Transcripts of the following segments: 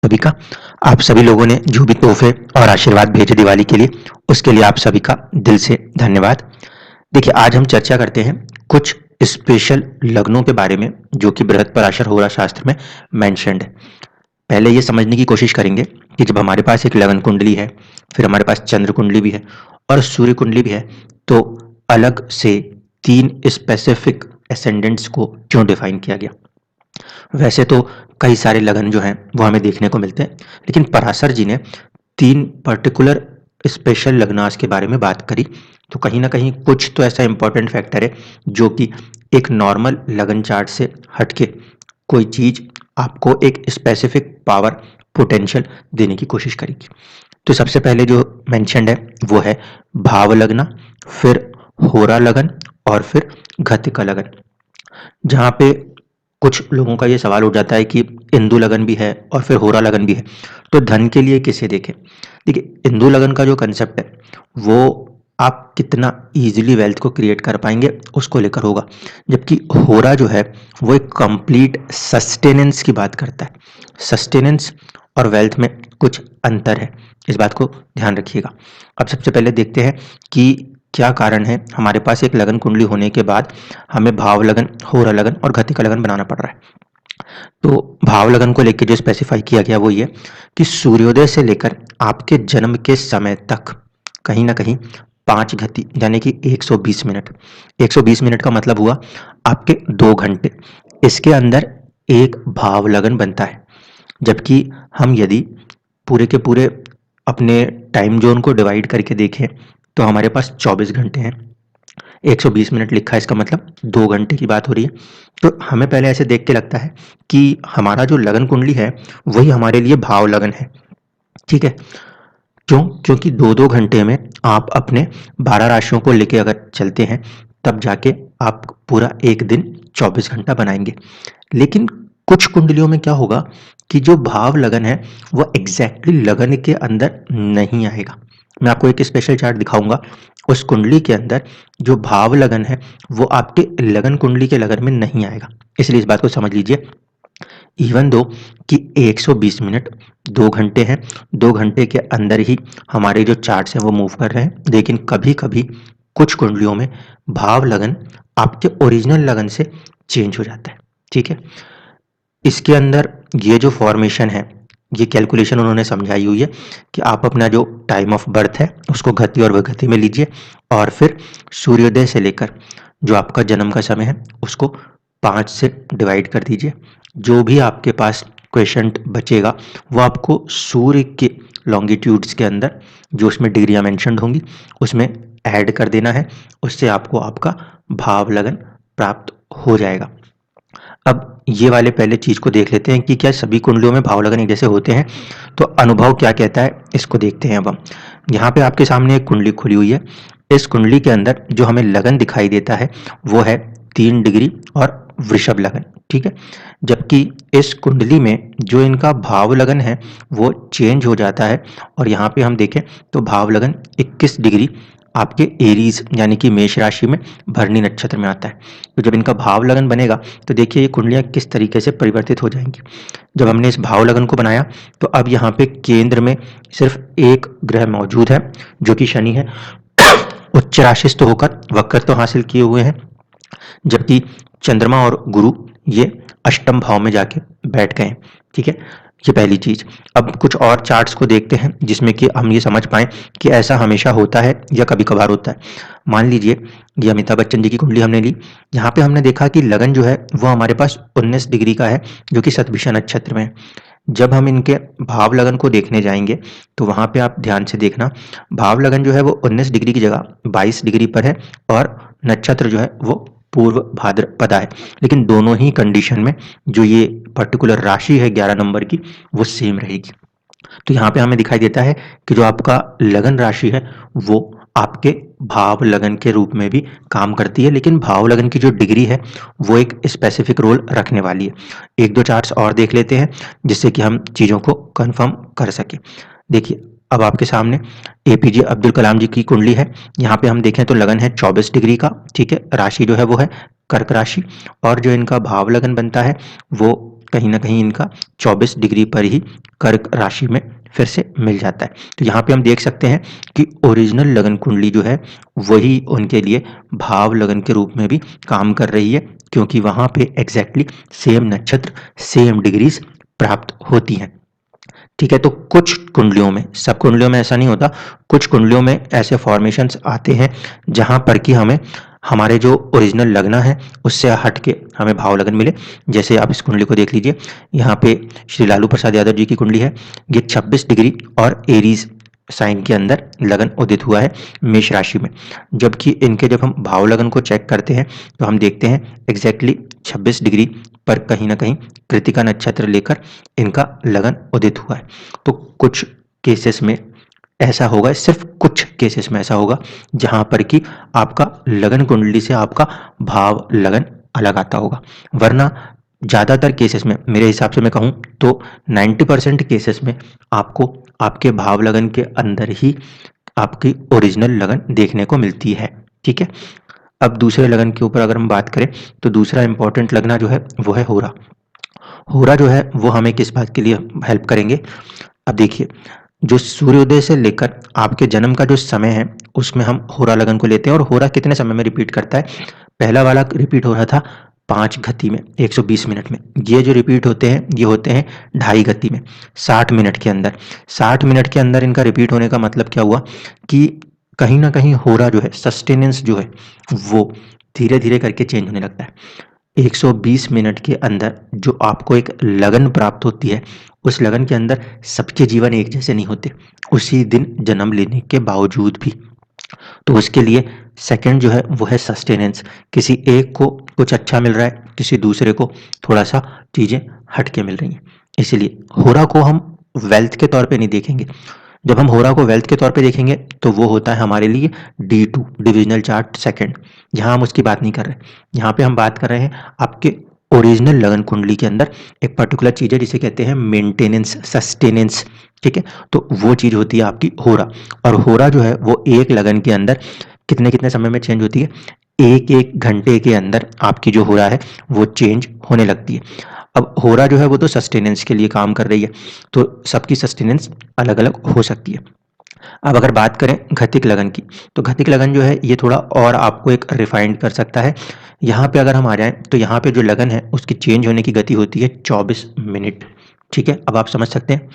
सभी का आप सभी लोगों ने जो भी तोहफे और आशीर्वाद भेजे दिवाली के लिए, उसके लिए आप सभी का दिल से धन्यवाद। देखिए, आज हम चर्चा करते हैं कुछ स्पेशल लग्नों के बारे में जो कि बृहस्पति होरा शास्त्र में मेंशन्ड है। पहले ये समझने की कोशिश करेंगे कि जब हमारे पास एक लगन कुंडली है, फिर हमारे पास चंद्र कुंडली भी है और सूर्य कुंडली भी है, तो अलग से 3 स्पेसिफिक एसेंडेंट्स को क्यों डिफाइन किया गया? वैसे तो कई सारे लगन जो हैं वो हमें देखने को मिलते हैं, लेकिन पराशर जी ने 3 पर्टिकुलर स्पेशल लग्नास के बारे में बात करी। तो कहीं ना कहीं कुछ तो ऐसा इंपॉर्टेंट फैक्टर है जो कि एक नॉर्मल लगन चार्ट से हटके कोई चीज आपको एक स्पेसिफिक पावर पोटेंशियल देने की कोशिश करेगी। तो सबसे पहले जो मेंशन्ड है वो है भाव लगना, फिर होरा लगन और फिर घतिका लगन। जहाँ पे कुछ लोगों का ये सवाल उठ जाता है कि इंदु लगन भी है और फिर होरा लगन भी है, तो धन के लिए किसे देखें? देखिए, इंदु लगन का जो कंसेप्ट है वो आप कितना इजीली वेल्थ को क्रिएट कर पाएंगे उसको लेकर होगा, जबकि होरा जो है वो एक कंप्लीट सस्टेनेंस की बात करता है। सस्टेनेंस और वेल्थ में कुछ अंतर है, इस बात को ध्यान रखिएगा। अब सबसे पहले देखते हैं कि क्या कारण है हमारे पास एक लगन कुंडली होने के बाद हमें भाव लगन, होरा लगन और घतिका लगन बनाना पड़ रहा है। तो भाव लगन को लेकर जो स्पेसिफाई किया गया वो ये कि सूर्योदय से लेकर आपके जन्म के समय तक कहीं ना कहीं 5 घती यानी कि 120 मिनट। 120 मिनट का मतलब हुआ आपके 2 घंटे, इसके अंदर एक भाव लगन बनता है। जबकि हम यदि पूरे के पूरे अपने टाइम जोन को डिवाइड करके देखें तो हमारे पास 24 घंटे हैं। 120 मिनट लिखा है, इसका मतलब 2 घंटे की बात हो रही है। तो हमें पहले ऐसे देख के लगता है कि हमारा जो लगन कुंडली है वही हमारे लिए भाव लगन है। ठीक है, क्यों? क्योंकि 2-2 घंटे में आप अपने 12 राशियों को लेके अगर चलते हैं तब जाके आप पूरा एक दिन 24 घंटा बनाएंगे। लेकिन कुछ कुंडलियों में क्या होगा कि जो भाव लगन है वो एग्जैक्टली लगन के अंदर नहीं आएगा। मैं आपको एक स्पेशल चार्ट दिखाऊंगा, उस कुंडली के अंदर जो भाव लगन है वो आपके लगन कुंडली के लगन में नहीं आएगा। इसलिए इस बात को समझ लीजिए, इवन दो कि 120 मिनट 2 घंटे हैं, 2 घंटे के अंदर ही हमारे जो चार्ट्स हैं वो मूव कर रहे हैं, लेकिन कभी कभी कुछ कुंडलियों में भाव लगन आपके ओरिजिनल लगन से चेंज हो जाता है। ठीक है, इसके अंदर ये जो फॉर्मेशन है, ये कैलकुलेशन उन्होंने समझाई हुई है कि आप अपना जो टाइम ऑफ बर्थ है उसको घती और विघति में लीजिए और फिर सूर्योदय से लेकर जो आपका जन्म का समय है उसको 5 से डिवाइड कर दीजिए। जो भी आपके पास क्वेश्चन बचेगा वो आपको सूर्य के लॉन्गिट्यूड्स के अंदर जो उसमें डिग्रियां मेंशन्ड होंगी उसमें ऐड कर देना है, उससे आपको आपका भाव लगन प्राप्त हो जाएगा। अब ये वाले पहले चीज को देख लेते हैं कि क्या सभी कुंडलियों में भाव लगन एक जैसे होते हैं। तो अनुभव क्या कहता है इसको देखते हैं। अब हम यहाँ पे आपके सामने एक कुंडली खुली हुई है। इस कुंडली के अंदर जो हमें लगन दिखाई देता है वो है 3 डिग्री और वृषभ लगन। ठीक है, जबकि इस कुंडली में जो इनका भाव लगन है वो चेंज हो जाता है और यहाँ पे हम देखें तो भाव लगन 21 डिग्री आपके एरीज यानी कि मेष राशि में भरणी नक्षत्र में आता है। तो जब इनका भाव लगन बनेगा तो देखिए ये कुंडलियां किस तरीके से परिवर्तित हो जाएंगी। जब हमने इस भाव लगन को बनाया तो अब यहाँ पे केंद्र में सिर्फ एक ग्रह मौजूद है जो कि शनि है। उच्च राशिस्थ होकर वक्र तो हासिल किए हुए हैं, जबकि चंद्रमा और गुरु ये अष्टम भाव में जाके बैठ गए हैं। ठीक है, ये पहली चीज। अब कुछ और चार्ट्स को देखते हैं जिसमें कि हम ये समझ पाए कि ऐसा हमेशा होता है या कभी कभार होता है। मान लीजिए ये अमिताभ बच्चन जी की कुंडली हमने ली, यहाँ पे हमने देखा कि लगन जो है वो हमारे पास 19 डिग्री का है जो कि शतभिषा नक्षत्र में है। जब हम इनके भाव लगन को देखने जाएंगे तो वहां पे आप ध्यान से देखना, भाव लगन जो है वो 19 डिग्री की जगह 22 डिग्री पर है और नक्षत्र जो है वो पूर्व भाद्रपदा है। लेकिन दोनों ही कंडीशन में जो ये पर्टिकुलर राशि है 11 नंबर की वो सेम रहेगी। तो यहाँ पे हमें दिखाई देता है कि जो आपका लगन राशि है वो आपके भाव लगन के रूप में भी काम करती है, लेकिन भाव लगन की जो डिग्री है वो एक स्पेसिफिक रोल रखने वाली है। एक दो चार्ट्स और देख लेते हैं जिससे कि हम चीज़ों को कंफर्म कर सके। देखिए, अब आपके सामने एपीजे अब्दुल कलाम जी की कुंडली है। यहाँ पे हम देखें तो लगन है 24 डिग्री का। ठीक है, राशि जो है वो है कर्क राशि और जो इनका भाव लगन बनता है वो कहीं ना कहीं इनका 24 डिग्री पर ही कर्क राशि में फिर से मिल जाता है। तो यहाँ पे हम देख सकते हैं कि ओरिजिनल लगन कुंडली जो है वही उनके लिए भाव लगन के रूप में भी काम कर रही है, क्योंकि वहाँ पे एग्जैक्टली सेम नक्षत्र, सेम डिग्रीज प्राप्त होती हैं। ठीक है, तो कुछ कुंडलियों में, सब कुंडलियों में ऐसा नहीं होता, कुछ कुंडलियों में ऐसे फॉर्मेशंस आते हैं जहां पर कि हमें हमारे जो ओरिजिनल लगना है उससे हट के हमें भाव लगन मिले। जैसे आप इस कुंडली को देख लीजिए, यहाँ पे श्री लालू प्रसाद यादव जी की कुंडली है। ये 26 डिग्री और एरीज साइन के अंदर लगन उदित हुआ है मेष राशि में। जबकि इनके जब हम भाव लगन को चेक करते हैं तो हम देखते हैं एग्जैक्टली 26 डिग्री पर कहीं ना कहीं कृतिका नक्षत्र लेकर इनका लगन उदित हुआ है। तो कुछ केसेस में ऐसा होगा, सिर्फ कुछ केसेस में ऐसा होगा जहां पर कि आपका लगन कुंडली से आपका भाव लगन अलग आता होगा, वरना ज़्यादातर केसेस में मेरे हिसाब से मैं कहूँ तो 90% केसेस में आपको आपके भाव लगन के अंदर ही आपकी ओरिजिनल लगन देखने को मिलती है। ठीक है, अब दूसरे लगन के ऊपर अगर हम बात करें तो दूसरा इंपॉर्टेंट लगना जो है वो है होरा। होरा जो है वो हमें किस बात के लिए हेल्प करेंगे? अब देखिए, जो सूर्योदय से लेकर आपके जन्म का जो समय है उसमें हम होरा लगन को लेते हैं। और होरा कितने समय में रिपीट करता है? पहला वाला रिपीट हो रहा था 5 गति में 120 मिनट में। ये जो रिपीट होते हैं ये होते हैं 2.5 गति में 60 मिनट के अंदर। 60 मिनट के अंदर इनका रिपीट होने का मतलब क्या हुआ कि कहीं ना कहीं होरा जो है, सस्टेनेंस जो है वो धीरे धीरे करके चेंज होने लगता है। 120 मिनट के अंदर जो आपको एक लगन प्राप्त होती है, उस लगन के अंदर सबके जीवन एक जैसे नहीं होते, उसी दिन जन्म लेने के बावजूद भी। तो उसके लिए सेकंड जो है वो है सस्टेनेंस। किसी एक को कुछ अच्छा मिल रहा है, किसी दूसरे को थोड़ा सा चीज़ें हट के मिल रही हैं। इसलिए होरा को हम वेल्थ के तौर पे नहीं देखेंगे। जब हम होरा को वेल्थ के तौर पे देखेंगे तो वो होता है हमारे लिए D2 डिविजनल चार्ट सेकंड, जहां हम उसकी बात नहीं कर रहे। यहाँ पे हम बात कर रहे हैं आपके ओरिजिनल लगन कुंडली के अंदर एक पर्टिकुलर चीज़ है जिसे कहते हैं मेंटेनेंस, सस्टेनेंस। ठीक है, तो वो चीज़ होती है आपकी होरा। और होरा जो है वो एक लगन के अंदर कितने कितने समय में चेंज होती है? एक एक घंटे के अंदर आपकी जो होरा है वो चेंज होने लगती है। अब होरा जो है वो तो सस्टेनेंस के लिए काम कर रही है, तो सबकी सस्टेनेंस अलग अलग हो सकती है। अब अगर बात करें घतिक लगन की, तो घतिक लगन जो है ये थोड़ा और आपको एक रिफाइंड कर सकता है। यहाँ पे अगर हम आ जाएं तो यहाँ पे जो लगन है उसकी चेंज होने की गति होती है 24 मिनट। ठीक है, अब आप समझ सकते हैं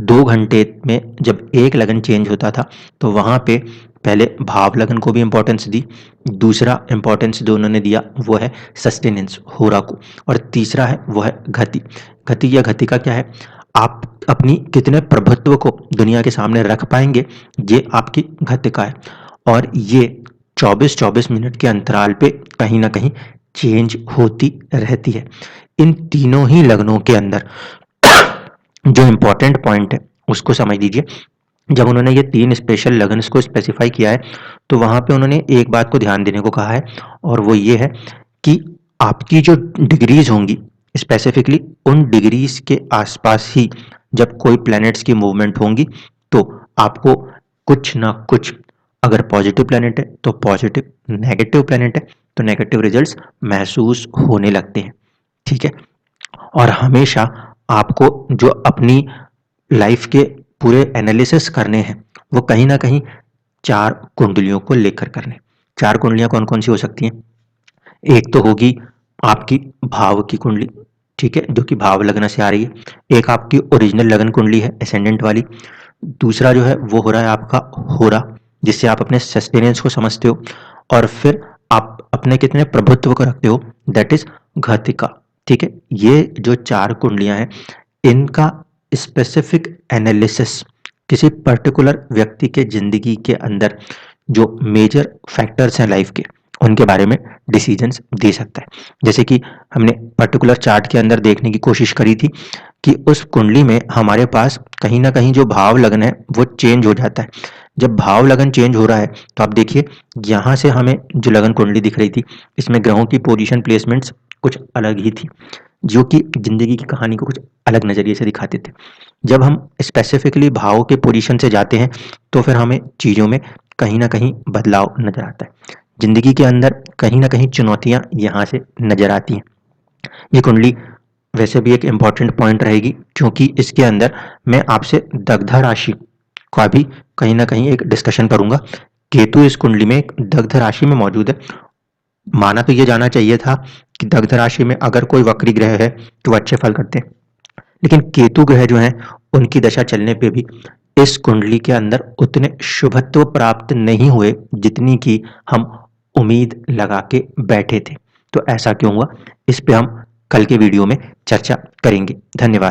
2 घंटे में जब एक लगन चेंज होता था तो वहाँ पे पहले भाव लगन को भी इम्पोर्टेंस दी, दूसरा इम्पोर्टेंस जो उन्होंने दिया वो है सस्टेनेंस, होरा को, और तीसरा है वो है घति। घति या घति का क्या है? आप अपनी कितने प्रभुत्व को दुनिया के सामने रख पाएंगे, ये आपकी घटिका है। और ये 24-24 मिनट के अंतराल पे कहीं ना कहीं चेंज होती रहती है। इन तीनों ही लगनों के अंदर जो इम्पोर्टेंट पॉइंट है उसको समझ लीजिए। जब उन्होंने ये 3 स्पेशल लगन्स को स्पेसिफाई किया है तो वहां पे उन्होंने एक बात को ध्यान देने को कहा है, और वो ये है कि आपकी जो डिग्रीज होंगी स्पेसिफिकली उन डिग्रीज के आसपास ही जब कोई प्लैनेट्स की मूवमेंट होंगी तो आपको कुछ ना कुछ, अगर पॉजिटिव प्लैनेट है तो पॉजिटिव, नेगेटिव प्लैनेट है तो नेगेटिव रिजल्ट्स महसूस होने लगते हैं। ठीक है, और हमेशा आपको जो अपनी लाइफ के पूरे एनालिसिस करने हैं वो कहीं ना कहीं 4 कुंडलियों को लेकर करने। 4 कुंडलियां कौन कौन सी हो सकती हैं? एक तो होगी आपकी भाव की कुंडली, ठीक है, जो कि भाव लगन से आ रही है। एक आपकी ओरिजिनल लगन कुंडली है एसेंडेंट वाली। दूसरा जो है वो हो रहा है आपका होरा, जिससे आप अपने सस्टेनेंस को समझते हो। और फिर आप अपने कितने प्रभुत्व को रखते हो, दैट इज घातिका। ठीक है, ये जो 4 कुंडलियां हैं इनका स्पेसिफिक एनालिसिस किसी पर्टिकुलर व्यक्ति के जिंदगी के अंदर जो मेजर फैक्टर्स हैं लाइफ के, उनके बारे में डिसीजंस दे सकता है। जैसे कि हमने पर्टिकुलर चार्ट के अंदर देखने की कोशिश करी थी कि उस कुंडली में हमारे पास कहीं ना कहीं जो भाव लगन है वो चेंज हो जाता है। जब भाव लगन चेंज हो रहा है तो आप देखिए यहाँ से हमें जो लगन कुंडली दिख रही थी इसमें ग्रहों की पोजीशन प्लेसमेंट्स कुछ अलग ही थी, जो कि जिंदगी की कहानी को कुछ अलग नजरिए से दिखाते थे। जब हम स्पेसिफिकली भाव के पोजीशन से जाते हैं तो फिर हमें चीज़ों में कहीं ना कहीं बदलाव नजर आता है। जिंदगी के अंदर कहीं ना कहीं चुनौतियां यहाँ से नजर आती हैं। ये कुंडली वैसे भी एक इम्पॉर्टेंट पॉइंट रहेगी, क्योंकि इसके अंदर मैं आपसे दग्ध राशि का भी कहीं ना कहीं एक डिस्कशन करूंगा। केतु इस कुंडली में एक दग्ध राशि में मौजूद है। माना तो ये जाना चाहिए था कि दग्ध राशि में अगर कोई वक्री ग्रह है तो वो अच्छे फल करते हैं, लेकिन केतु ग्रह जो है उनकी दशा चलने पे भी इस कुंडली के अंदर उतने शुभत्व प्राप्त नहीं हुए जितनी की हम उम्मीद लगा के बैठे थे। तो ऐसा क्यों हुआ, इस पे हम कल के वीडियो में चर्चा करेंगे। धन्यवाद।